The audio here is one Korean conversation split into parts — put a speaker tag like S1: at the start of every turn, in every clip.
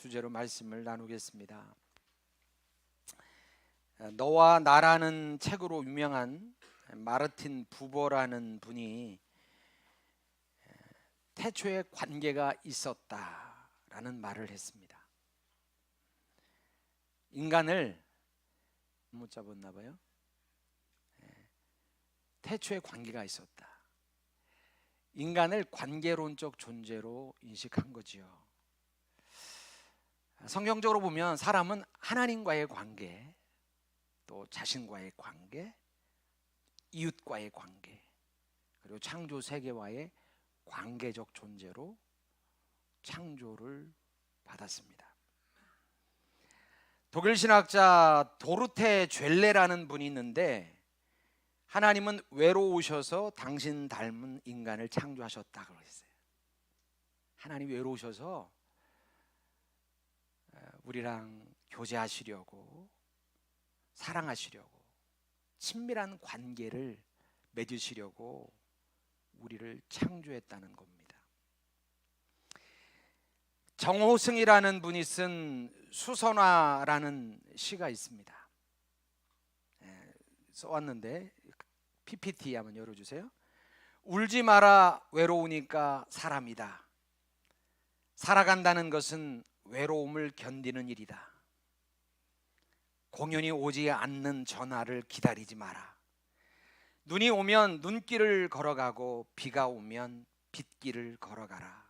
S1: 주제로 말씀을 나누겠습니다. 너와 나라는 책으로 유명한 마르틴 부버라는 분이 태초에 관계가 있었다라는 말을 했습니다. 인간을 못 잡았나 봐요. 태초에 관계가 있었다. 인간을 관계론적 존재로 인식한 거지요. 성경적으로 보면 사람은 하나님과의 관계, 또 자신과의 관계, 이웃과의 관계, 그리고 창조 세계와의 관계적 존재로 창조를 받았습니다. 독일 신학자 도르테 죄레라는 분이 있는데, 하나님은 외로우셔서 당신 닮은 인간을 창조하셨다고 그랬어요. 하나님이 외로우셔서 우리랑 교제하시려고, 사랑하시려고, 친밀한 관계를 맺으시려고 우리를 창조했다는 겁니다. 정호승이라는 분이 쓴 수선화라는 시가 있습니다. 써왔는데 PPT 한번 열어주세요. 울지 마라, 외로우니까 사람이다. 살아간다는 것은 외로움을 견디는 일이다. 공연이 오지 않는 전화를 기다리지 마라. 눈이 오면 눈길을 걸어가고 비가 오면 빗길을 걸어가라.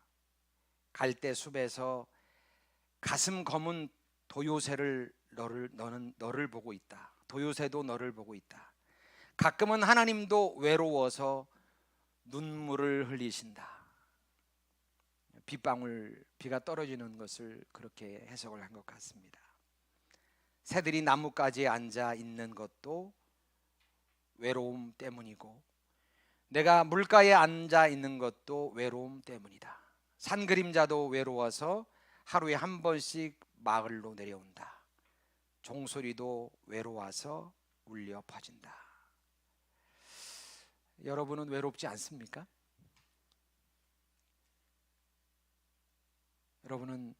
S1: 갈대 숲에서 가슴 검은 도요새를 너는 너를 보고 있다. 도요새도 너를 보고 있다. 가끔은 하나님도 외로워서 눈물을 흘리신다. 빗방울, 비가 떨어지는 것을 그렇게 해석을 한 것 같습니다. 새들이 나뭇가지에 앉아 있는 것도 외로움 때문이고, 내가 물가에 앉아 있는 것도 외로움 때문이다. 산 그림자도 외로워서 하루에 한 번씩 마을로 내려온다. 종소리도 외로워서 울려 퍼진다. 여러분은 외롭지 않습니까? 여러분은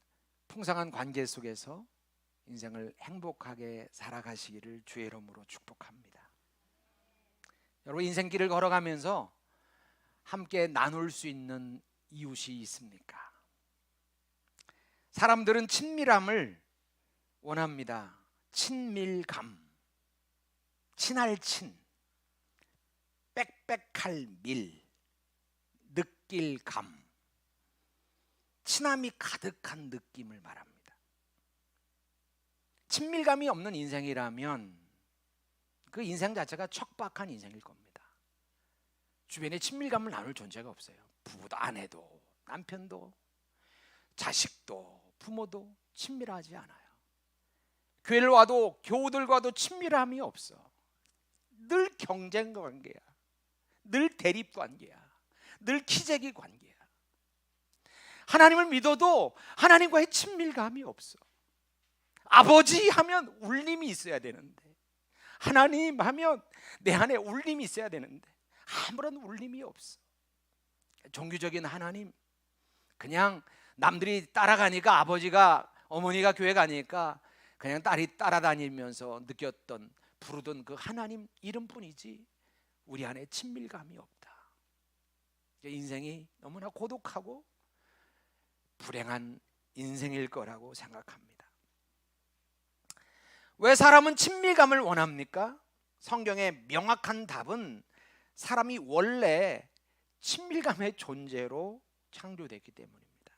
S1: 풍성한 관계 속에서 인생을 행복하게 살아가시기를 주의 이름으로 축복합니다. 여러분, 인생길을 걸어가면서 함께 나눌 수 있는 이웃이 있습니까? 사람들은 친밀함을 원합니다. 친밀감, 친할 친, 빽빽할 밀, 느낄 감, 친함이 가득한 느낌을 말합니다. 친밀감이 없는 인생이라면 그 인생 자체가 척박한 인생일 겁니다. 주변에 친밀감을 나눌 존재가 없어요. 부부도, 아내도, 남편도, 자식도, 부모도 친밀하지 않아요. 교회를 와도 교우들과도 친밀함이 없어. 늘 경쟁 관계야. 늘 대립 관계야. 늘 기재기 관계야. 하나님을 믿어도 하나님과의 친밀감이 없어. 아버지 하면 울림이 있어야 되는데, 하나님 하면 내 안에 울림이 있어야 되는데 아무런 울림이 없어. 종교적인 하나님, 그냥 남들이 따라가니까, 아버지가, 어머니가 교회 가니까 그냥 딸이 따라다니면서 느꼈던, 부르던 그 하나님 이름뿐이지 우리 안에 친밀감이 없다. 인생이 너무나 고독하고 불행한 인생일 거라고 생각합니다. 왜 사람은 친밀감을 원합니까? 성경의 명확한 답은 사람이 원래 친밀감의 존재로 창조됐기 때문입니다.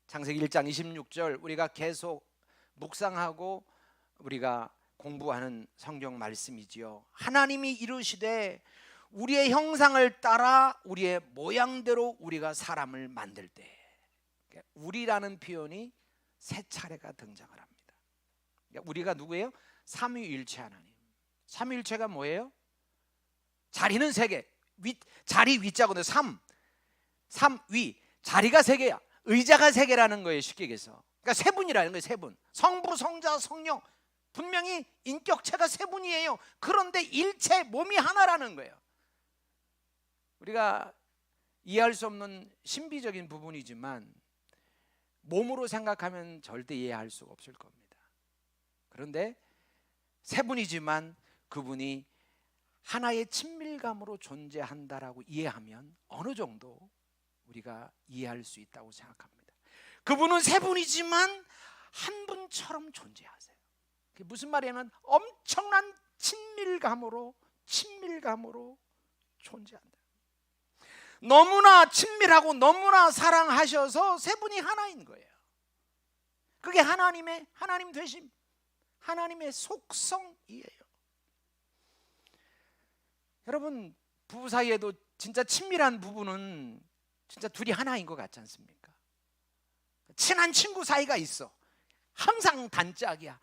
S1: 창세기 1장 26절, 우리가 계속 묵상하고 우리가 공부하는 성경 말씀이지요. 하나님이 이르시되 우리의 형상을 따라 우리의 모양대로 우리가 사람을 만들 때, 우리라는 표현이 세 차례가 등장을 합니다. 우리가 누구예요? 삼위일체 하나님. 삼위일체가 뭐예요? 자리는 세 개. 자리 위자거든요. 삼위. 자리가 세 개야. 의자가 세 개라는 거예요, 쉽게 얘기해서. 그러니까 세 분이라는 거예요, 세 분. 성부, 성자, 성령. 분명히 인격체가 세 분이에요. 그런데 일체, 몸이 하나라는 거예요. 우리가 이해할 수 없는 신비적인 부분이지만 몸으로 생각하면 절대 이해할 수가 없을 겁니다. 그런데 세 분이지만 그분이 하나의 친밀감으로 존재한다라고 이해하면 어느 정도 우리가 이해할 수 있다고 생각합니다. 그분은 세 분이지만 한 분처럼 존재하세요. 그게 무슨 말이냐면 엄청난 친밀감으로 존재한다. 너무나 친밀하고 너무나 사랑하셔서 세 분이 하나인 거예요. 그게 하나님 되심, 하나님의 속성이에요. 여러분, 부부 사이에도 진짜 친밀한 부부는 진짜 둘이 하나인 것 같지 않습니까? 친한 친구 사이가 있어. 항상 단짝이야.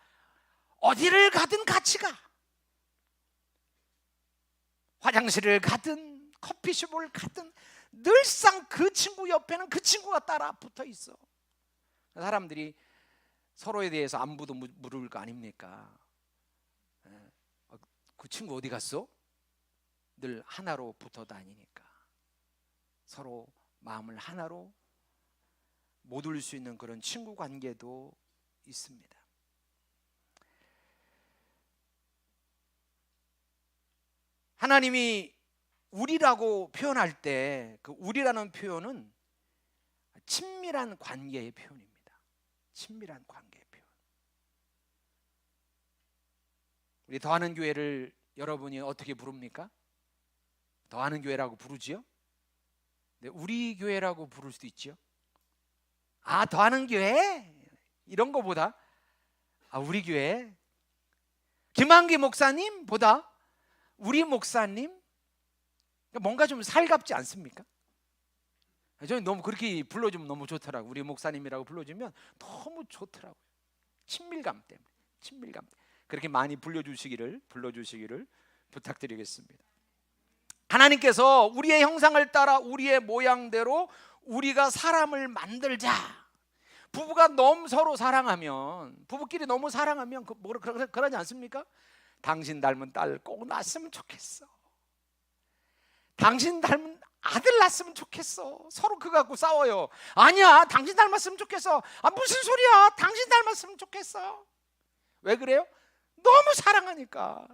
S1: 어디를 가든 같이 가. 화장실을 가든 커피숍을 가든 늘상 그 친구 옆에는 그 친구가 따라 붙어 있어. 사람들이 서로에 대해서 안부도 물을 거 아닙니까? 그 친구 어디 갔어? 늘 하나로 붙어 다니니까 서로 마음을 하나로 못 울 수 있는 그런 친구 관계도 있습니다. 하나님이 우리라고 표현할 때 그 우리라는 표현은 친밀한 관계의 표현입니다. 친밀한 관계의 표현. 우리 더하는 교회를 여러분이 어떻게 부릅니까? 더하는 교회라고 부르지요? 네, 우리 교회라고 부를 수도 있죠. 더하는 교회? 이런 거보다 우리 교회, 김한기 목사님보다 우리 목사님, 뭔가 좀 살갑지 않습니까? 저는 너무 그렇게 불러주면 너무 좋더라고요. 우리 목사님이라고 불러주면 너무 좋더라고요. 친밀감 때문에. 그렇게 많이 불러주시기를 부탁드리겠습니다. 하나님께서 우리의 형상을 따라 우리의 모양대로 우리가 사람을 만들자. 부부가 너무 서로 사랑하면, 부부끼리 너무 사랑하면 그러지 않습니까? 당신 닮은 딸 꼭 낳았으면 좋겠어. 당신 닮은 아들 낳았으면 좋겠어. 서로 그거 갖고 싸워요. 아니야, 당신 닮았으면 좋겠어. 무슨 소리야, 당신 닮았으면 좋겠어. 왜 그래요? 너무 사랑하니까.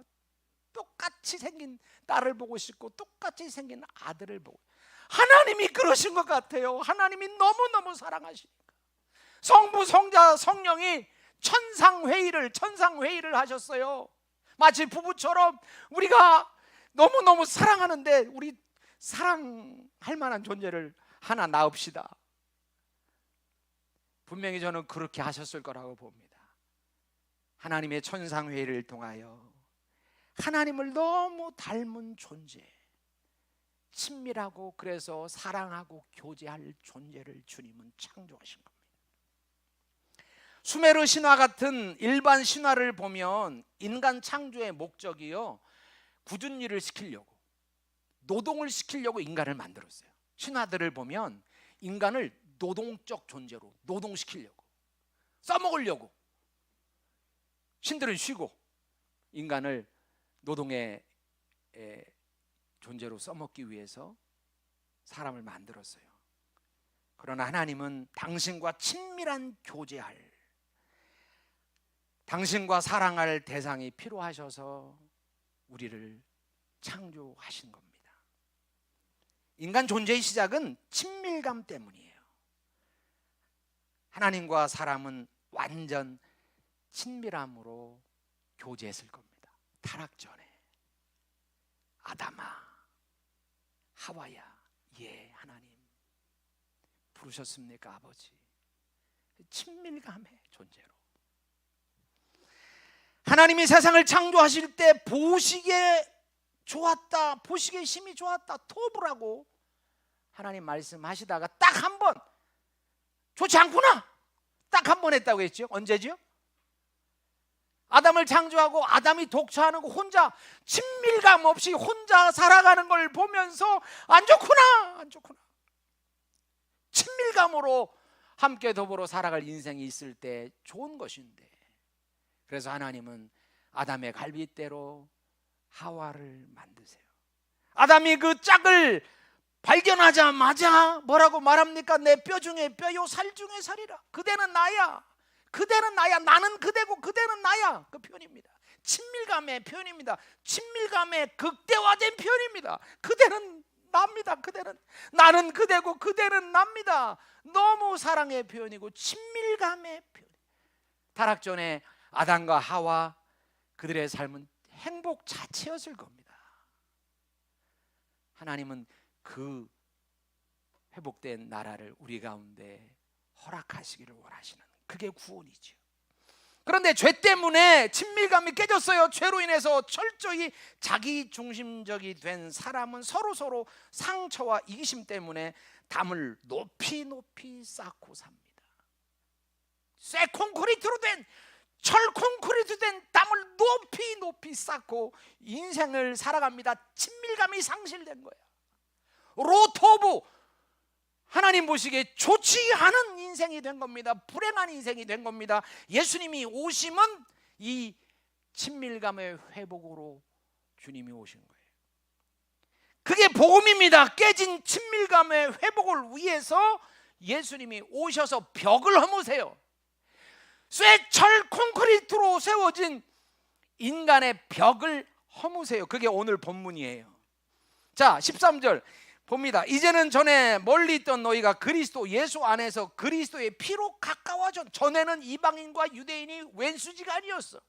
S1: 똑같이 생긴 딸을 보고 싶고 똑같이 생긴 아들을 보고. 하나님이 그러신 것 같아요. 하나님이 너무너무 사랑하시니까 성부, 성자, 성령이 천상회의를 하셨어요. 마치 부부처럼 우리가 너무너무 사랑하는데 우리 사랑할 만한 존재를 하나 낳읍시다. 분명히 저는 그렇게 하셨을 거라고 봅니다. 하나님의 천상회의를 통하여 하나님을 너무 닮은 존재, 친밀하고 그래서 사랑하고 교제할 존재를 주님은 창조하신 겁니다. 수메르 신화 같은 일반 신화를 보면 인간 창조의 목적이요, 굳은 일을 시키려고, 노동을 시키려고 인간을 만들었어요. 신화들을 보면 인간을 노동적 존재로 노동시키려고, 써먹으려고 신들은 쉬고 인간을 노동의 존재로 써먹기 위해서 사람을 만들었어요. 그러나 하나님은 당신과 친밀한 교제할, 당신과 사랑할 대상이 필요하셔서 우리를 창조하신 겁니다. 인간 존재의 시작은 친밀감 때문이에요. 하나님과 사람은 완전 친밀함으로 교제했을 겁니다. 타락 전에. 아담아, 하와야, 예, 하나님 부르셨습니까, 아버지? 친밀감의 존재로. 하나님이 세상을 창조하실 때 보시기에 좋았다, 보시기에 심히 좋았다, 토부라고 하나님 말씀하시다가 딱 한 번, 좋지 않구나, 딱 한 번 했다고 했죠. 언제죠? 아담을 창조하고 아담이 독처하는 거, 혼자 친밀감 없이 혼자 살아가는 걸 보면서 안 좋구나. 친밀감으로 함께 더불어 살아갈 인생이 있을 때 좋은 것인데, 그래서 하나님은 아담의 갈빗대로 하와를 만드세요. 아담이 그 짝을 발견하자마자 뭐라고 말합니까? 내 뼈 중에 뼈요 살 중에 살이라. 그대는 나야. 그대는 나야. 나는 그대고 그대는 나야. 그 표현입니다. 친밀감의 표현입니다. 친밀감의 극대화된 표현입니다. 그대는 납니다. 그대는 나는 그대고 그대는 납니다. 너무 사랑의 표현이고 친밀감의 표현. 타락전에 아담과 하와 그들의 삶은 행복 자체였을 겁니다. 하나님은 그 회복된 나라를 우리 가운데 허락하시기를 원하시는, 그게 구원이죠. 그런데 죄 때문에 친밀감이 깨졌어요. 죄로 인해서 철저히 자기 중심적이 된 사람은 서로 상처와 이기심 때문에 담을 높이 쌓고 삽니다. 쇠 콘크리트로 된, 철 콘크리트 된 담을 높이 쌓고 인생을 살아갑니다. 친밀감이 상실된 거예요. 로토브, 하나님 보시기에 좋지 않은 인생이 된 겁니다. 불행한 인생이 된 겁니다. 예수님이 오심은 이 친밀감의 회복으로 주님이 오신 거예요. 그게 복음입니다. 깨진 친밀감의 회복을 위해서 예수님이 오셔서 벽을 허무세요. 쇠철 콘크리트로 세워진 인간의 벽을 허무세요. 그게 오늘 본문이에요. 자, 13절 봅니다. 이제는 전에 멀리 있던 너희가 그리스도 예수 안에서 그리스도의 피로 가까워져. 전에는 이방인과 유대인이 왼수지간이었어.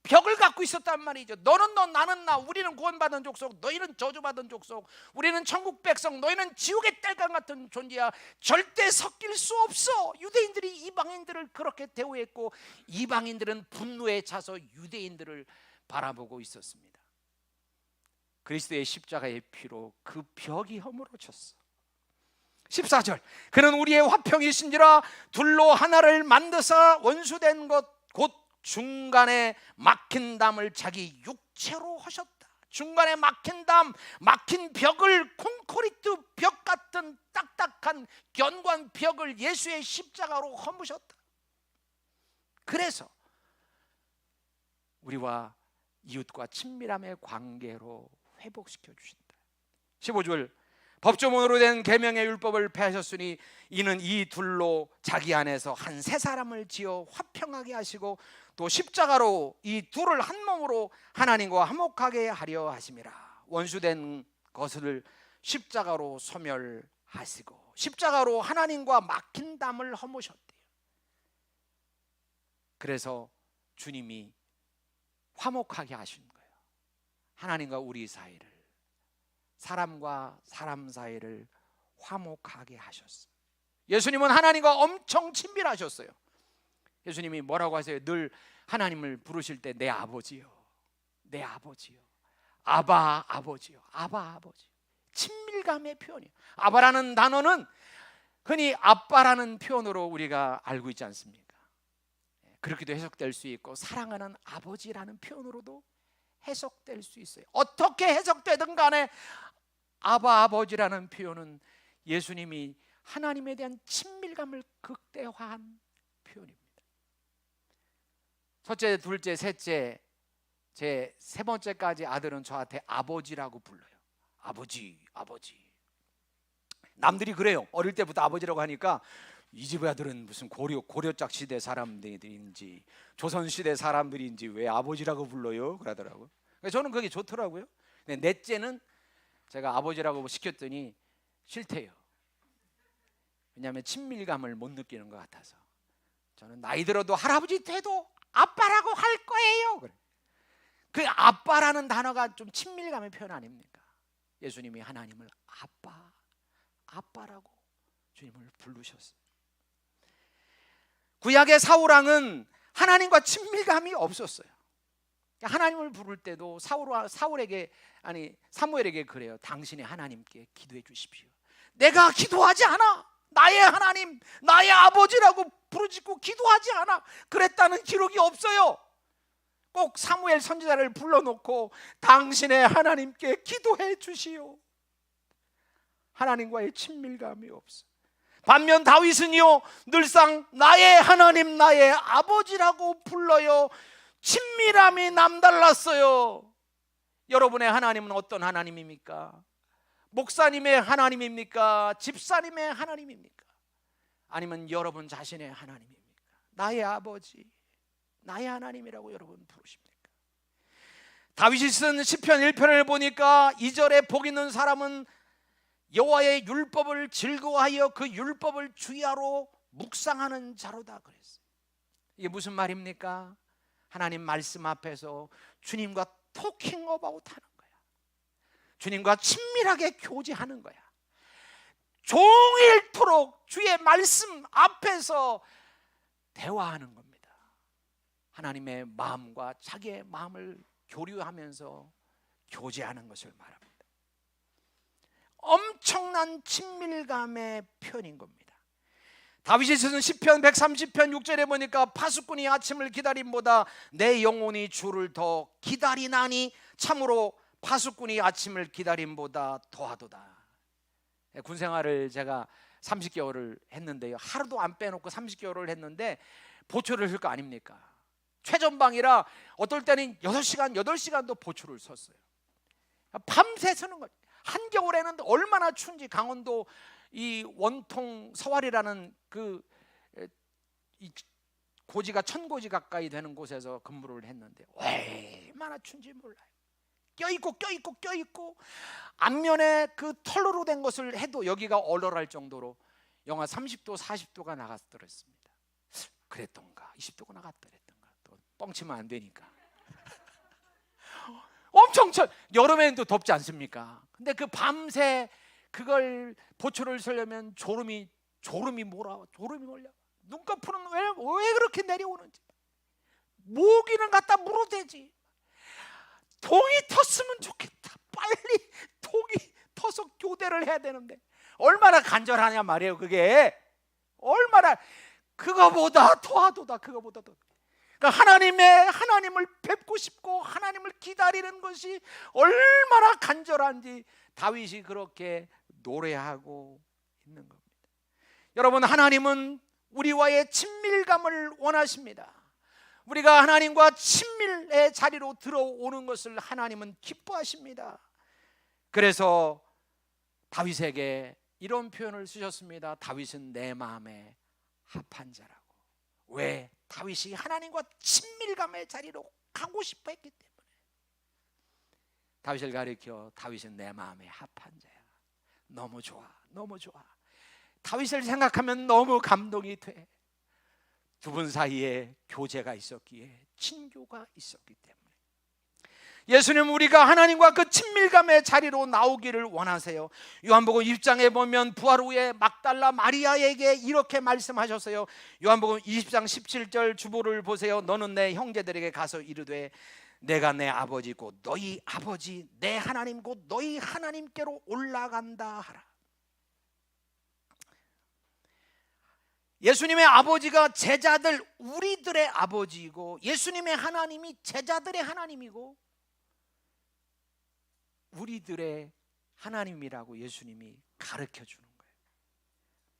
S1: 벽을 갖고 있었단 말이죠. 너는 너, 나는 나. 우리는 구원받은 족속, 너희는 저주받은 족속. 우리는 천국 백성, 너희는 지옥의 딸감 같은 존재야. 절대 섞일 수 없어. 유대인들이 이방인들을 그렇게 대우했고, 이방인들은 분노에 차서 유대인들을 바라보고 있었습니다. 그리스도의 십자가의 피로 그 벽이 허물어졌어. 14절, 그는 우리의 화평이신지라 둘로 하나를 만드사 원수된 것 곧 중간에 막힌 담을 자기 육체로 하셨다. 중간에 막힌 담, 막힌 벽을, 콘크리트 벽 같은 딱딱한 견고한 벽을 예수의 십자가로 허무셨다. 그래서 우리와 이웃과 친밀함의 관계로 회복시켜 주신다. 15절, 법조문으로 된 계명의 율법을 폐하셨으니 이는 이 둘로 자기 안에서 한 세 사람을 지어 화평하게 하시고 또 십자가로 이 둘을 한 몸으로 하나님과 화목하게 하려 하심이라. 원수된 것을 십자가로 소멸하시고 십자가로 하나님과 막힌 담을 허무셨대요. 그래서 주님이 화목하게 하신 거예요. 하나님과 우리 사이를, 사람과 사람 사이를 화목하게 하셨어요. 예수님은 하나님과 엄청 친밀하셨어요. 예수님이 뭐라고 하세요? 늘 하나님을 부르실 때 내 아버지요, 내 아버지요, 아바 아버지요, 아바 아버지. 친밀감의 표현이에요. 아바라는 단어는 흔히 아빠라는 표현으로 우리가 알고 있지 않습니까? 그렇게도 해석될 수 있고, 사랑하는 아버지라는 표현으로도 해석될 수 있어요. 어떻게 해석되든 간에 아바 아버지라는 표현은 예수님이 하나님에 대한 친밀감을 극대화한 표현입니다. 첫째, 둘째, 셋째, 제 세 번째까지 아들은 저한테 아버지라고 불러요. 아버지, 아버지. 남들이 그래요. 어릴 때부터 아버지라고 하니까 이 집 아들은 무슨 고려짝 시대 사람들인지 조선 시대 사람들인지 왜 아버지라고 불러요? 그러더라고요. 저는 그게 좋더라고요. 근데 넷째는 제가 아버지라고 시켰더니 싫대요. 왜냐하면 친밀감을 못 느끼는 것 같아서. 저는 나이 들어도 할아버지 돼도 아빠라고 할 거예요. 그 아빠라는 단어가 좀 친밀감의 표현 아닙니까? 예수님이 하나님을 아빠라고 주님을 부르셨어요. 구약의 사울왕은 하나님과 친밀감이 없었어요. 하나님을 부를 때도 사무엘에게 그래요. 당신이 하나님께 기도해 주십시오. 내가 기도하지 않아. 나의 하나님, 나의 아버지라고 부르짖고 기도하지 않아. 그랬다는 기록이 없어요. 꼭 사무엘 선지자를 불러놓고 당신의 하나님께 기도해 주시오. 하나님과의 친밀감이 없어. 반면 다윗은요, 늘상 나의 하나님, 나의 아버지라고 불러요. 친밀함이 남달랐어요. 여러분의 하나님은 어떤 하나님입니까? 목사님의 하나님입니까? 집사님의 하나님입니까? 아니면 여러분 자신의 하나님입니까? 나의 아버지, 나의 하나님이라고 여러분 부르십니까? 다윗이 쓴 시편 1편을 보니까 2절에 복 있는 사람은 여호와의 율법을 즐거워하여 그 율법을 주야로 묵상하는 자로다 그랬어요. 이게 무슨 말입니까? 하나님 말씀 앞에서 주님과 토킹 어바웃 하는 거야. 주님과 친밀하게 교제하는 거야. 종일토록 주의 말씀 앞에서 대화하는 겁니다. 하나님의 마음과 자기의 마음을 교류하면서 교제하는 것을 말합니다. 엄청난 친밀감의 표현인 겁니다. 다윗이 쓴 시편 130편 6절에 보니까 파수꾼이 아침을 기다림보다 내 영혼이 주를 더 기다리나니 참으로 파수꾼이 아침을 기다림보다 더하도다. 군생활을 제가 30개월을 했는데요, 하루도 안 빼놓고 30개월을 했는데 보초를 쓸 거 아닙니까? 최전방이라 어떨 때는 6시간, 8시간도 보초를 섰어요. 밤새 서는 거죠. 한겨울에는 얼마나 추운지. 강원도 이 원통 서활이라는 그 고지가 1000고지 가까이 되는 곳에서 근무를 했는데 얼마나 추운지 몰라요. 껴있고 앞면에 그 털로 된 것을 해도 여기가 얼얼할 정도로 영하 30도 40도가 나갔더랬습니다. 그랬던가 20도가 나갔더랬던가. 또 뻥치면 안 되니까. 엄청 여름에는 또 덥지 않습니까? 근데 그 밤새 그걸 보초를 서려면 졸음이 몰아와. 졸음이 몰려. 눈꺼풀은 왜 그렇게 내려오는지. 모기는 갖다 물어대지. 동이 텄으면 좋겠다. 빨리 동이 터서 교대를 해야 되는데 얼마나 간절하냐 말이에요. 그게 얼마나, 그거보다 더하도다. 그거보다 더. 그러니까 하나님을 뵙고 싶고 하나님을 기다리는 것이 얼마나 간절한지 다윗이 그렇게 노래하고 있는 겁니다. 여러분, 하나님은 우리와의 친밀감을 원하십니다. 우리가 하나님과 친밀의 자리로 들어오는 것을 하나님은 기뻐하십니다. 그래서 다윗에게 이런 표현을 쓰셨습니다. 다윗은 내 마음에 합한 자라고. 왜? 다윗이 하나님과 친밀감의 자리로 가고 싶어 했기 때문에. 다윗을 가리켜 다윗은 내 마음에 합한 자야. 너무 좋아, 너무 좋아. 다윗을 생각하면 너무 감동이 돼. 두 분 사이에 교제가 있었기에, 친교가 있었기 때문에. 예수님, 우리가 하나님과 그 친밀감의 자리로 나오기를 원하세요. 요한복음 20장에 보면 부활 후에 막달라 마리아에게 이렇게 말씀하셨어요. 요한복음 20장 17절 주보를 보세요. 너는 내 형제들에게 가서 이르되 내가 내 아버지 곧 너희 아버지, 내 하나님 곧 너희 하나님께로 올라간다 하라. 예수님의 아버지가 제자들, 우리들의 아버지이고, 예수님의 하나님이 제자들의 하나님이고 우리들의 하나님이라고 예수님이 가르쳐 주는 거예요.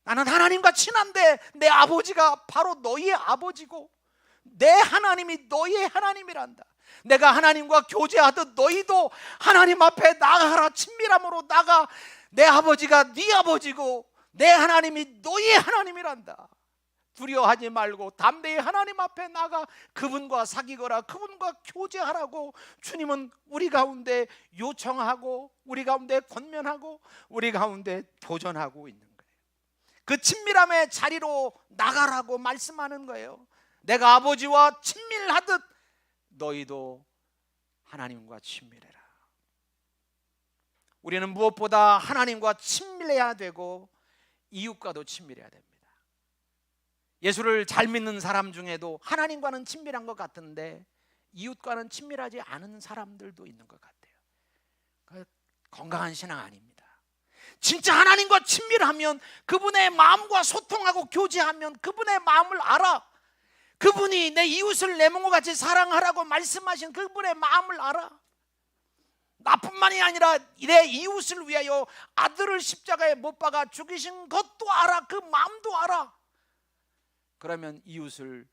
S1: 나는 하나님과 친한데 내 아버지가 바로 너희의 아버지고 내 하나님이 너희의 하나님이란다. 내가 하나님과 교제하듯 너희도 하나님 앞에 나가라. 친밀함으로 나가. 내 아버지가 네 아버지고 내 하나님이 너희의 하나님이란다. 두려워하지 말고 담대히 하나님 앞에 나가 그분과 사귀거라. 그분과 교제하라고 주님은 우리 가운데 요청하고 우리 가운데 권면하고 우리 가운데 도전하고 있는 거예요. 그 친밀함의 자리로 나가라고 말씀하는 거예요. 내가 아버지와 친밀하듯 너희도 하나님과 친밀해라. 우리는 무엇보다 하나님과 친밀해야 되고 이웃과도 친밀해야 됩니다. 예수를 잘 믿는 사람 중에도 하나님과는 친밀한 것 같은데 이웃과는 친밀하지 않은 사람들도 있는 것 같아요. 건강한 신앙 아닙니다. 진짜 하나님과 친밀하면 그분의 마음과 소통하고 교제하면 그분의 마음을 알아. 그분이 내 이웃을 내 몸과 같이 사랑하라고 말씀하신 그분의 마음을 알아. 나뿐만이 아니라 내 이웃을 위하여 아들을 십자가에 못 박아 죽이신 것도 알아. 그 마음도 알아. 그러면 이웃을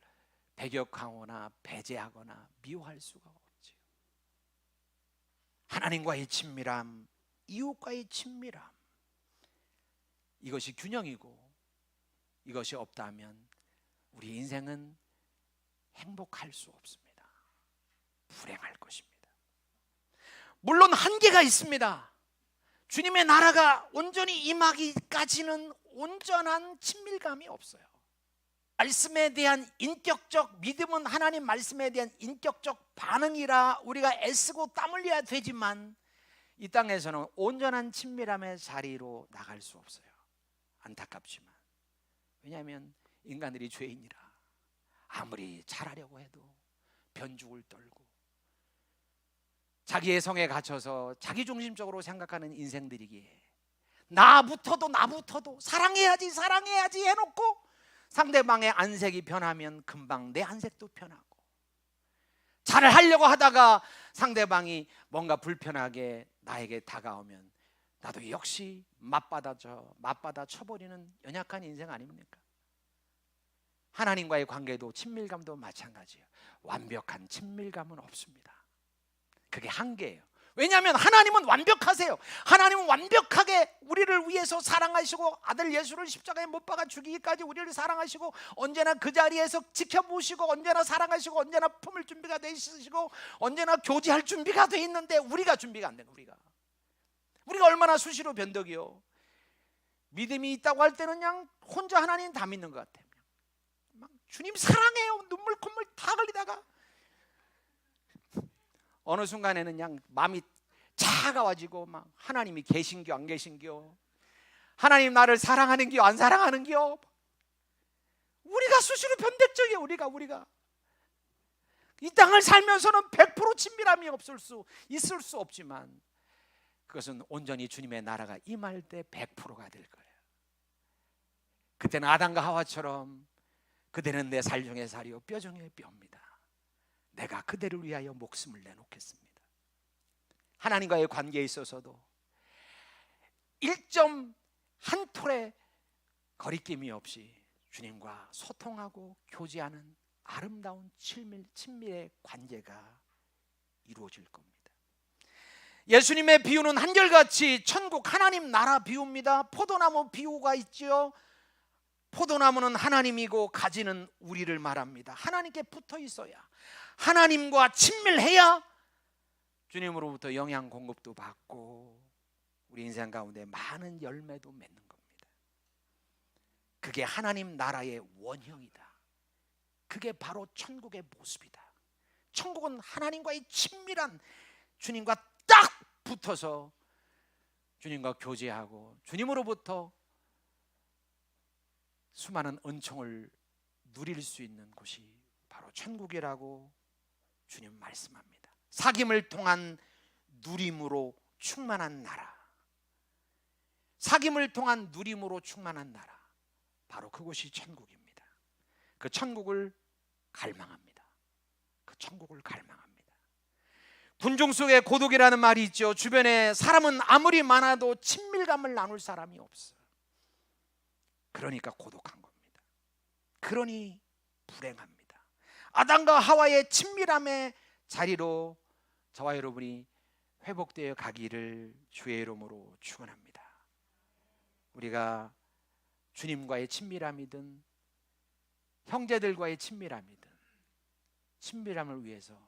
S1: 배격하거나 배제하거나 미워할 수가 없지요. 하나님과의 친밀함, 이웃과의 친밀함, 이것이 균형이고 이것이 없다면 우리 인생은 행복할 수 없습니다. 불행할 것입니다. 물론 한계가 있습니다. 주님의 나라가 온전히 임하기까지는 온전한 친밀감이 없어요. 말씀에 대한 인격적 믿음은 하나님 말씀에 대한 인격적 반응이라 우리가 애쓰고 땀 흘려야 되지만 이 땅에서는 온전한 친밀함의 자리로 나갈 수 없어요. 안타깝지만. 왜냐하면 인간들이 죄인이라 아무리 잘하려고 해도 변죽을 떨고 자기의 성에 갇혀서 자기중심적으로 생각하는 인생들이기에 나부터도 사랑해야지 해놓고 상대방의 안색이 변하면 금방 내 안색도 변하고, 잘을 하려고 하다가 상대방이 뭔가 불편하게 나에게 다가오면 나도 역시 맞받아 쳐버리는 연약한 인생 아닙니까? 하나님과의 관계도 친밀감도 마찬가지예요. 완벽한 친밀감은 없습니다. 그게 한계예요. 왜냐하면 하나님은 완벽하세요. 하나님은 완벽하게 우리를 위해서 사랑하시고 아들 예수를 십자가에 못 박아 죽이기까지 우리를 사랑하시고 언제나 그 자리에서 지켜보시고 언제나 사랑하시고 언제나 품을 준비가 돼 있으시고 언제나 교제할 준비가 돼 있는데 우리가 준비가 안 된 거예요. 우리가 얼마나 수시로 변덕이요. 믿음이 있다고 할 때는 그냥 혼자 하나님 다 믿는 것 같아요. 막 주님 사랑해요 눈물 콧물 다 흘리다가 어느 순간에는 그냥 마음이 차가워지고 막 하나님이 계신겨 안 계신겨, 하나님 나를 사랑하는겨 안 사랑하는겨. 우리가 수시로 변덕적이에요. 우리가 이 땅을 살면서는 100% 친밀함이 있을 수 없지만 그것은 온전히 주님의 나라가 임할 때 100%가 될 거예요. 그때는 아담과 하와처럼 그대는 내 살 중에 살이요 뼈 중에 뼈입니다. 내가 그대를 위하여 목숨을 내놓겠습니다. 하나님과의 관계에 있어서도 1.1톨의 거리낌이 없이 주님과 소통하고 교제하는 아름다운 친밀의 관계가 이루어질 겁니다. 예수님의 비유는 한결같이 천국 하나님 나라 비유입니다. 포도나무 비유가 있지요. 포도나무는 하나님이고 가지는 우리를 말합니다. 하나님께 붙어 있어야, 하나님과 친밀해야 주님으로부터 영양 공급도 받고 우리 인생 가운데 많은 열매도 맺는 겁니다. 그게 하나님 나라의 원형이다. 그게 바로 천국의 모습이다. 천국은 하나님과의 친밀한, 주님과 딱 붙어서 주님과 교제하고 주님으로부터 수많은 은총을 누릴 수 있는 곳이 바로 천국이라고 주님 말씀합니다. 사귐을 통한 누림으로 충만한 나라, 사귐을 통한 누림으로 충만한 나라, 바로 그곳이 천국입니다. 그 천국을 갈망합니다. 그 천국을 갈망합니다. 군중 속에 고독이라는 말이 있죠. 주변에 사람은 아무리 많아도 친밀감을 나눌 사람이 없어요. 그러니까 고독한 겁니다. 그러니 불행합니다. 아담과 하와의 친밀함의 자리로 저와 여러분이 회복되어 가기를 주의 이름으로 축원합니다. 우리가 주님과의 친밀함이든 형제들과의 친밀함이든 친밀함을 위해서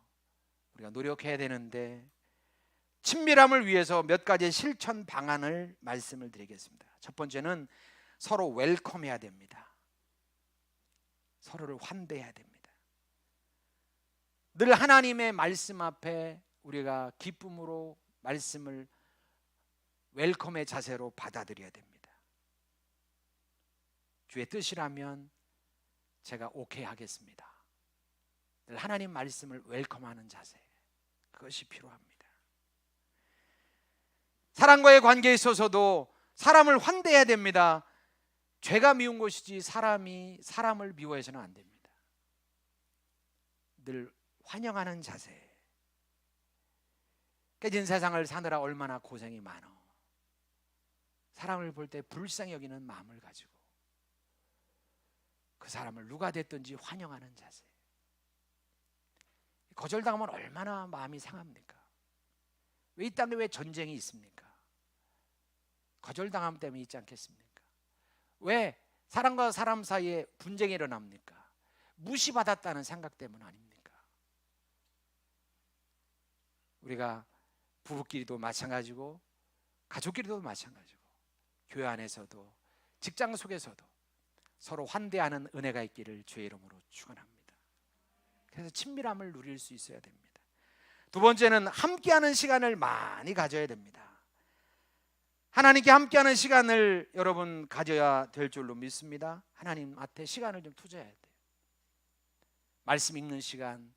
S1: 우리가 노력해야 되는데, 친밀함을 위해서 몇 가지 실천 방안을 말씀을 드리겠습니다. 첫 번째는 서로 웰컴해야 됩니다. 서로를 환대해야 됩니다. 늘 하나님의 말씀 앞에 우리가 기쁨으로 말씀을 웰컴의 자세로 받아들여야 됩니다. 주의 뜻이라면 제가 오케이 하겠습니다. 늘 하나님 말씀을 웰컴하는 자세, 그것이 필요합니다. 사람과의 관계에 있어서도 사람을 환대해야 됩니다. 죄가 미운 것이지 사람이 사람을 미워해서는 안 됩니다. 늘 환영하는 자세. 깨진 세상을 사느라 얼마나 고생이 많어. 사람을 볼 때 불쌍히 여기는 마음을 가지고 그 사람을 누가 됐든지 환영하는 자세. 거절당하면 얼마나 마음이 상합니까? 왜 이 땅에 왜 전쟁이 있습니까? 거절당함 때문에 있지 않겠습니까? 왜 사람과 사람 사이에 분쟁이 일어납니까? 무시받았다는 생각 때문 아닙니까? 우리가 부부끼리도 마찬가지고 가족끼리도 마찬가지고 교회 안에서도 직장 속에서도 서로 환대하는 은혜가 있기를 주의 이름으로 축원합니다. 그래서 친밀함을 누릴 수 있어야 됩니다. 두 번째는 함께하는 시간을 많이 가져야 됩니다. 하나님께 함께하는 시간을 여러분 가져야 될 줄로 믿습니다. 하나님한테 시간을 좀 투자해야 돼요. 말씀 읽는 시간,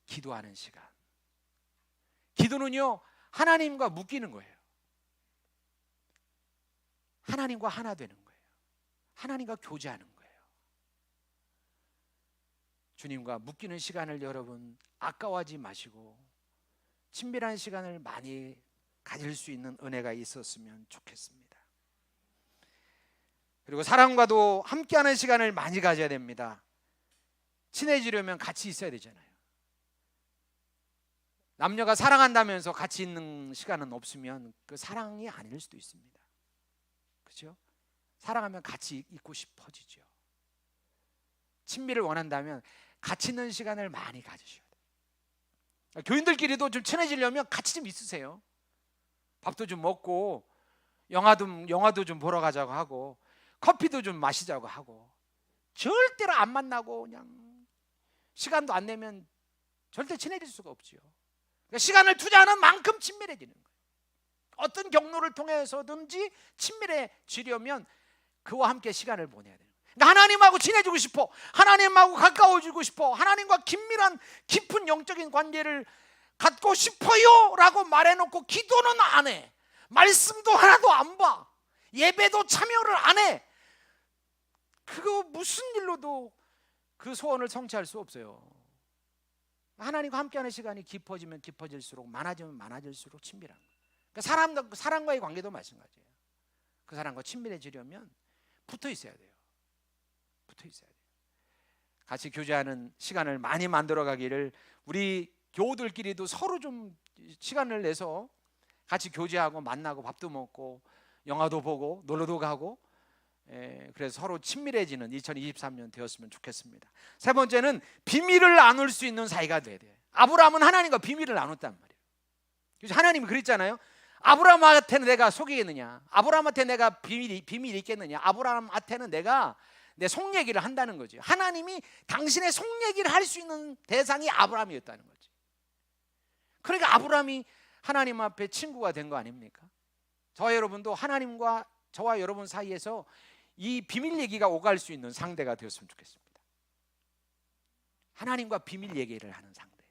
S1: 기도하는 시간. 기도는요, 하나님과 묶이는 거예요. 하나님과 하나 되는 거예요. 하나님과 교제하는 거예요. 주님과 묶이는 시간을 여러분 아까워하지 마시고 친밀한 시간을 많이 가질 수 있는 은혜가 있었으면 좋겠습니다. 그리고 사람과도 함께하는 시간을 많이 가져야 됩니다. 친해지려면 같이 있어야 되잖아요. 남녀가 사랑한다면서 같이 있는 시간은 없으면 그 사랑이 아닐 수도 있습니다. 그렇죠? 사랑하면 같이 있고 싶어지죠. 친밀을 원한다면 같이 있는 시간을 많이 가지셔야 돼요. 교인들끼리도 좀 친해지려면 같이 좀 있으세요. 밥도 좀 먹고 영화도 좀 보러 가자고 하고 커피도 좀 마시자고 하고 절대로 안 만나고 그냥 시간도 안 내면 절대 친해질 수가 없지요. 그러니까 시간을 투자하는 만큼 친밀해지는 거예요. 어떤 경로를 통해서든지 친밀해지려면 그와 함께 시간을 보내야 돼요. 그러니까 하나님하고 친해지고 싶어, 하나님하고 가까워지고 싶어, 하나님과 긴밀한 깊은 영적인 관계를 갖고 싶어요 라고 말해놓고 기도는 안 해, 말씀도 하나도 안 봐, 예배도 참여를 안 해. 그거 무슨 일로도 그 소원을 성취할 수 없어요. 하나님과 함께하는 시간이 깊어지면 깊어질수록, 많아지면 많아질수록 친밀한 거예요. 그러니까 사람과의 관계도 마찬가지예요. 그 사람과 친밀해지려면 붙어 있어야 돼요. 붙어 있어야 돼요. 같이 교제하는 시간을 많이 만들어 가기를, 우리 교우들끼리도 서로 좀 시간을 내서 같이 교제하고 만나고 밥도 먹고 영화도 보고 놀러도 가고, 그래서 서로 친밀해지는 2023년 되었으면 좋겠습니다. 세 번째는 비밀을 나눌 수 있는 사이가 돼야 돼요. 아브라함은 하나님과 비밀을 나눴단 말이에요. 그래서 하나님이 그랬잖아요. 아브라함한테는 내가 속이겠느냐, 아브라함한테 내가 비밀이 있겠느냐, 아브라함한테는 내가 내 속 얘기를 한다는 거죠. 하나님이 당신의 속 얘기를 할 수 있는 대상이 아브라함이었다는 거죠. 그러니까 아브라함이 하나님 앞에 친구가 된 거 아닙니까? 저와 여러분도 하나님과 저와 여러분 사이에서 이 비밀 얘기가 오갈 수 있는 상대가 되었으면 좋겠습니다. 하나님과 비밀 얘기를 하는 상대,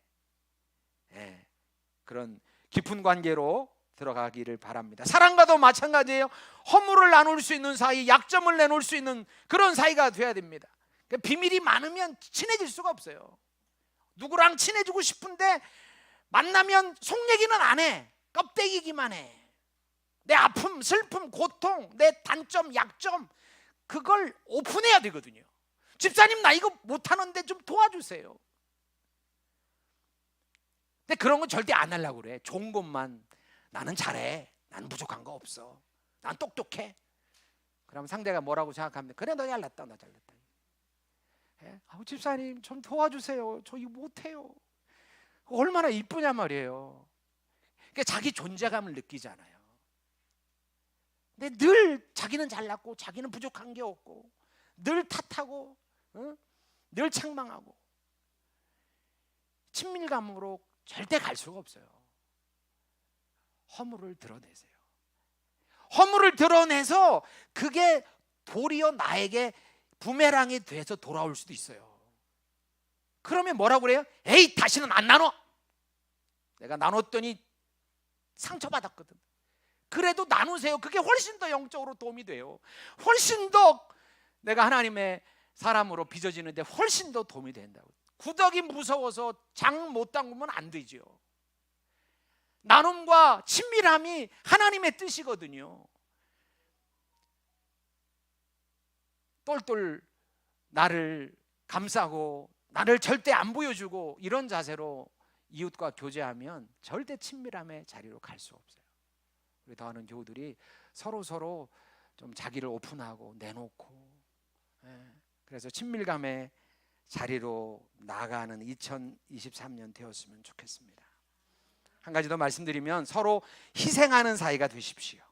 S1: 그런 깊은 관계로 들어가기를 바랍니다. 사랑과도 마찬가지예요. 허물을 나눌 수 있는 사이, 약점을 내놓을 수 있는 그런 사이가 돼야 됩니다. 그러니까 비밀이 많으면 친해질 수가 없어요. 누구랑 친해지고 싶은데 만나면 속 얘기는 안 해, 껍데기기만 해. 내 아픔, 슬픔, 고통, 내 단점, 약점, 그걸 오픈해야 되거든요. 집사님, 나 이거 못하는데 좀 도와주세요. 근데 그런 건 절대 안 하려고 그래. 좋은 것만, 나는 잘해, 나는 부족한 거 없어, 난 똑똑해. 그럼 상대가 뭐라고 생각합니까? 그래, 너 잘났다, 나 잘났다. 집사님 좀 도와주세요, 저 이거 못해요. 얼마나 이쁘냐 말이에요. 그러니까 자기 존재감을 느끼잖아요. 근데 늘 자기는 잘났고 자기는 부족한 게 없고 늘 탓하고 늘 책망하고, 친밀감으로 절대 갈 수가 없어요. 허물을 드러내세요. 허물을 드러내서 그게 도리어 나에게 부메랑이 돼서 돌아올 수도 있어요. 그러면 뭐라고 그래요? 에이, 다시는 안 나눠. 내가 나눴더니 상처받았거든. 그래도 나누세요. 그게 훨씬 더 영적으로 도움이 돼요. 훨씬 더 내가 하나님의 사람으로 빚어지는데 훨씬 더 도움이 된다고. 구더기 무서워서 장 못 담그면 안 되죠. 나눔과 친밀함이 하나님의 뜻이거든요. 똘똘 나를 감싸고 나를 절대 안 보여주고 이런 자세로 이웃과 교제하면 절대 친밀함의 자리로 갈 수 없어요. 우리 더하는 교우들이 서로 좀 자기를 오픈하고 내놓고, 그래서 친밀감의 자리로 나아가는 2023년 되었으면 좋겠습니다. 한 가지 더 말씀드리면, 서로 희생하는 사이가 되십시오.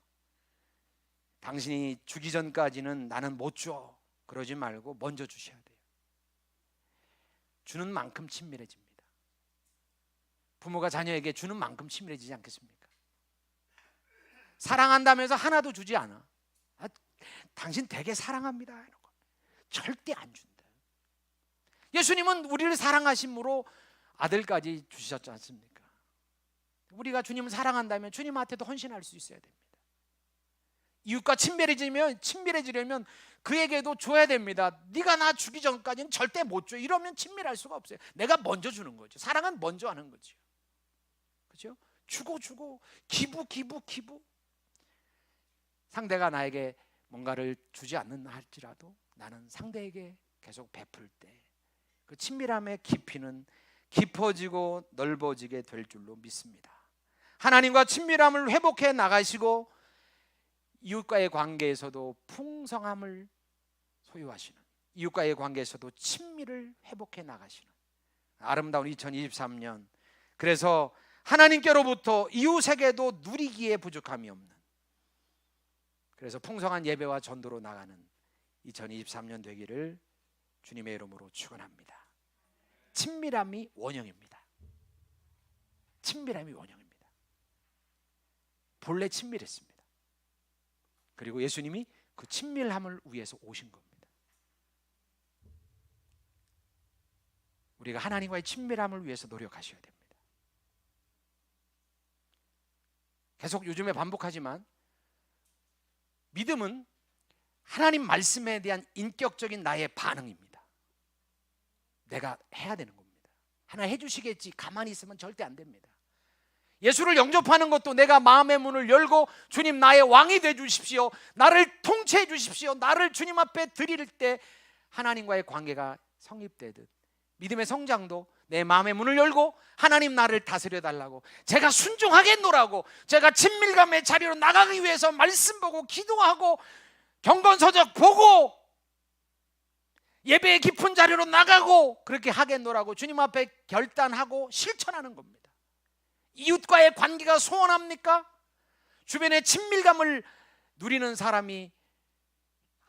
S1: 당신이 주기 전까지는 나는 못 줘, 그러지 말고 먼저 주셔야 돼요. 주는 만큼 친밀해집니다. 부모가 자녀에게 주는 만큼 친밀해지지 않겠습니까? 사랑한다면서 하나도 주지 않아. 당신 되게 사랑합니다, 이런 거 절대 안 준다. 예수님은 우리를 사랑하심으로 아들까지 주셨지 않습니까? 우리가 주님을 사랑한다면 주님한테도 헌신할 수 있어야 됩니다. 이웃과 친밀해지려면 그에게도 줘야 됩니다. 네가 나 주기 전까지는 절대 못 줘. 이러면 친밀할 수가 없어요. 내가 먼저 주는 거죠. 사랑은 먼저 하는 거죠. 그렇죠? 주고 기부. 상대가 나에게 뭔가를 주지 않는 할지라도 나는 상대에게 계속 베풀 때 그 친밀함의 깊이는 깊어지고 넓어지게 될 줄로 믿습니다. 하나님과 친밀함을 회복해 나가시고 이웃과의 관계에서도 풍성함을 소유하시는, 이웃과의 관계에서도 친밀을 회복해 나가시는 아름다운 2023년, 그래서 하나님께로부터 이웃에게도 누리기에 부족함이 없는, 그래서 풍성한 예배와 전도로 나가는 2023년 되기를 주님의 이름으로 축원합니다. 친밀함이 원형입니다. 친밀함이 원형입니다. 본래 친밀했습니다. 그리고 예수님이 그 친밀함을 위해서 오신 겁니다. 우리가 하나님과의 친밀함을 위해서 노력하셔야 됩니다. 계속 요즘에 반복하지만 믿음은 하나님 말씀에 대한 인격적인 나의 반응입니다. 내가 해야 되는 겁니다. 하나 해주시겠지 가만히 있으면 절대 안 됩니다. 예수를 영접하는 것도 내가 마음의 문을 열고 주님 나의 왕이 돼 주십시오, 나를 통치해 주십시오, 나를 주님 앞에 드릴 때 하나님과의 관계가 성립되듯, 믿음의 성장도 내 마음의 문을 열고 하나님 나를 다스려 달라고, 제가 순종하겠노라고, 제가 친밀감의 자리로 나가기 위해서 말씀 보고 기도하고 경건서적 보고 예배의 깊은 자리로 나가고 그렇게 하겠노라고 주님 앞에 결단하고 실천하는 겁니다. 이웃과의 관계가 소원합니까? 주변의 친밀감을 누리는 사람이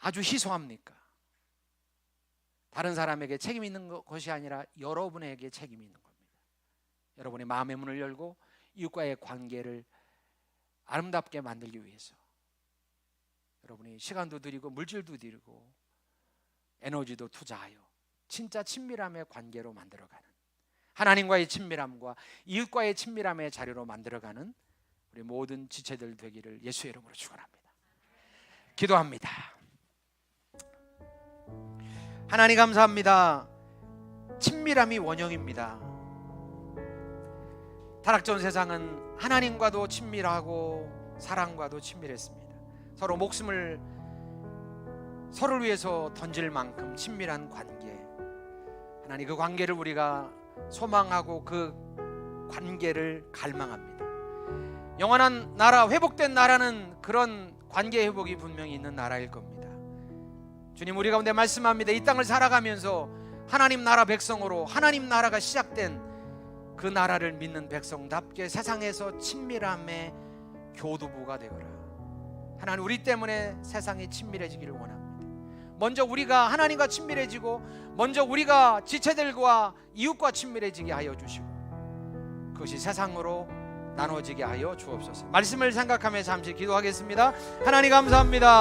S1: 아주 희소합니까? 다른 사람에게 책임 있는 것이 아니라 여러분에게 책임이 있는 겁니다. 여러분의 마음의 문을 열고 이웃과의 관계를 아름답게 만들기 위해서 여러분이 시간도 드리고 물질도 드리고 에너지도 투자하여 진짜 친밀함의 관계로 만들어가는, 하나님과의 친밀함과 이웃과의 친밀함의 자리로 만들어가는 우리 모든 지체들 되기를 예수의 이름으로 축원합니다. 기도합니다. 하나님 감사합니다. 친밀함이 원형입니다. 타락전 세상은 하나님과도 친밀하고 사랑과도 친밀했습니다. 서로 목숨을 서로를 위해서 던질 만큼 친밀한 관계, 하나님 그 관계를 우리가 소망하고 그 관계를 갈망합니다. 영원한 나라, 회복된 나라는 그런 관계 회복이 분명히 있는 나라일 겁니다. 주님, 우리 가운데 말씀합니다. 이 땅을 살아가면서 하나님 나라 백성으로 하나님 나라가 시작된 그 나라를 믿는 백성답게 세상에서 친밀함의 교두부가 되어라. 하나님, 우리 때문에 세상이 친밀해지기를 원합니다. 먼저 우리가 하나님과 친밀해지고 먼저 우리가 지체들과 이웃과 친밀해지게 하여 주시고 그것이 세상으로 나눠지게 하여 주옵소서. 말씀을 생각하며 잠시 기도하겠습니다. 하나님 감사합니다.